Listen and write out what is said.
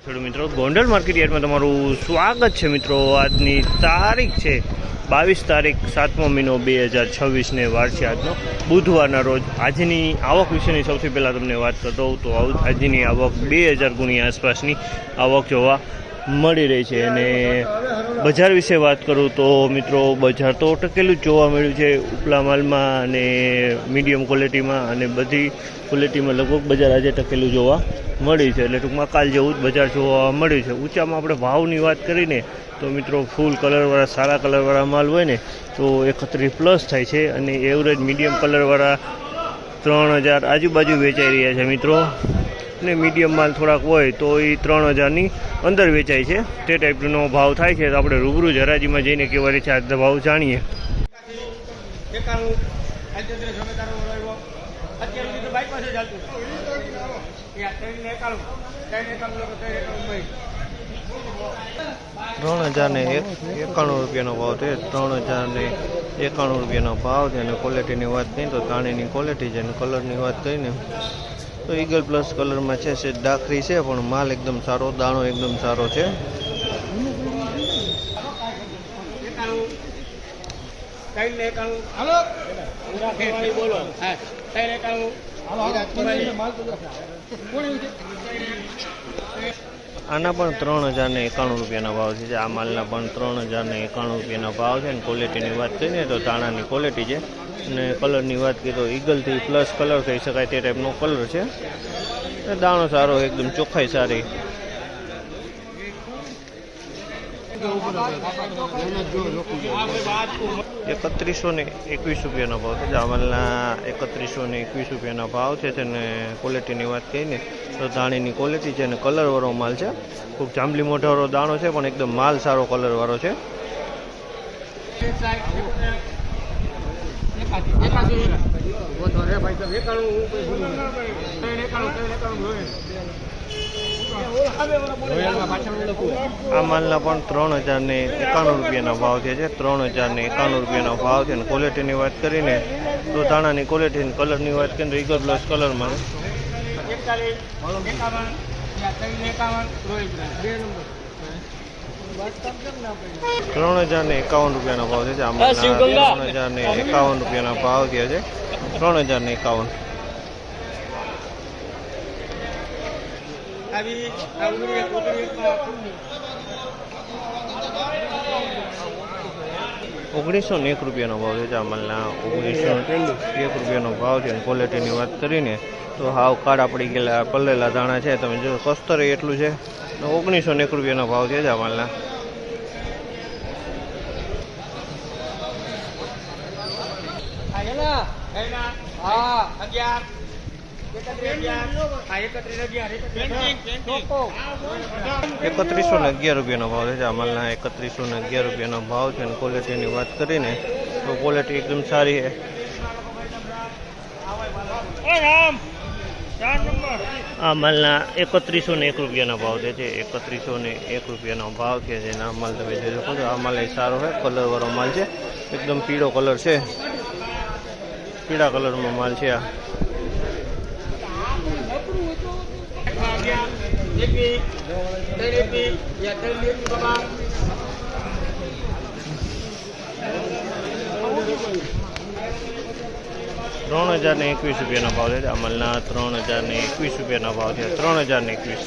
ખેડૂત મિત્રો, ગોંડલ માર્કેટ યાર્ડમાં તમારું સ્વાગત છે મિત્રો। આજની તારીખ છે 22 તારીખ 7મો મહિનો 2026 વાર છે આજનો બુધવારના રોજ। આજની આવક વિશેની સૌથી પહેલાં તમને વાત કરતો હોઉં તો આજની આવક 2000 ગુણી આસપાસની આવક જોવા મળી રહી છે। અને બજાર વિશે વાત કરું તો મિત્રો બજાર તો ટકેલું જ જોવા મળ્યું છે ઉપલા માલમાં અને મીડિયમ ક્વોલિટીમાં અને બધી ક્વોલિટીમાં લગભગ બજાર આજે ટકેલું જોવા મળી છે। એટલે ટૂંકમાં કાલ જેવું જ બજાર જોવા મળ્યું છે। ઊંચામાં આપણે ભાવની વાત કરીને તો મિત્રો ફૂલ કલરવાળા સારા કલરવાળા માલ હોય ને તો 31+ થાય છે અને એવરેજ મીડિયમ કલરવાળા 3000 આજુબાજુ વેચાઈ રહ્યા છે મિત્રો। ને મીડિયમ માલ થોડાક હોય તો એ 3000ની અંદર વેચાય છે। તે ટાઈપનો ભાવ થાય છે। તો આપણે રૂબરૂ હરાજીમાં જઈને કેવા રીતે આજનો ભાવ જાણીએ। ₹3091 ભાવ છે। 3091 ભાવ છે। અને ક્વોલિટીની વાત કરીએ તો તાણીની ક્વોલિટી છે અને કલરની વાત કરીને તો ઈગલ પ્લસ કલરમાં છે। સેજ ડાખરી છે પણ માલ એકદમ સારો, દાણો એકદમ સારો છે। આના પણ ₹3091 ભાવ છે। આ માલના પણ ₹3091 ભાવ છે। અને ક્વોલિટીની વાત કરીએ તો દાણાની ક્વોલિટી છે અને કલરની વાત કરીએ તો ઈગલથી પ્લસ કલર કહી શકાય તે ટાઈપનો કલર છે। દાણો સારો, એકદમ ચોખ્ખાઈ સારી। ₹3121 ભાવ છે। જામલના ₹3121 ભાવ છે। અને ક્વોલિટીની વાત કહીને તો દાણીની ક્વોલિટી છે અને કલરવાળો માલ છે। ખૂબ જાંબલી મોઢાવાળો દાણો છે પણ એકદમ માલ સારો કલરવાળો છે। આ માલના પણ ₹3091 ભાવ છે। ₹3091 ભાવ છે। અને ક્વોલિટીની વાત કરીને તો દાણાની ક્વોલિટી અને કલરની વાત કરીએ તો ઈગલ પ્લસ કલરમાં ₹3051 ભાવ છે। આમાં ₹3051 ભાવ થયા છે। 3051 ₹1901 ભાવ છે। જામલના ₹1901 ભાવ છે। અને ક્વોલિટીની વાત કરીને તો હાવ કાળા પડી ગયેલા પલ્લેલા દાણા છે। તમે જો કસ્તર એટલું છે। ₹1901 ભાવ છે જામલના। ₹3111 ભાવ છે। જામલના ₹3111 ભાવ છે। અને ક્વોલિટીની વાત કરીને તો ક્વોલિટી એકદમ સારી છે। આ માલના ₹3101 ભાવ છે। ₹3101 ભાવ છે। જેના માલ તમે જોઈ શકો છો। આ માલ એ સારો છે, કલરવાળો માલ છે। એકદમ પીળો કલર છે, પીળા કલરમાં માલ છે। આ ₹3021 ભાવ છે। અમલના ₹3021 ભાવ છે। 3021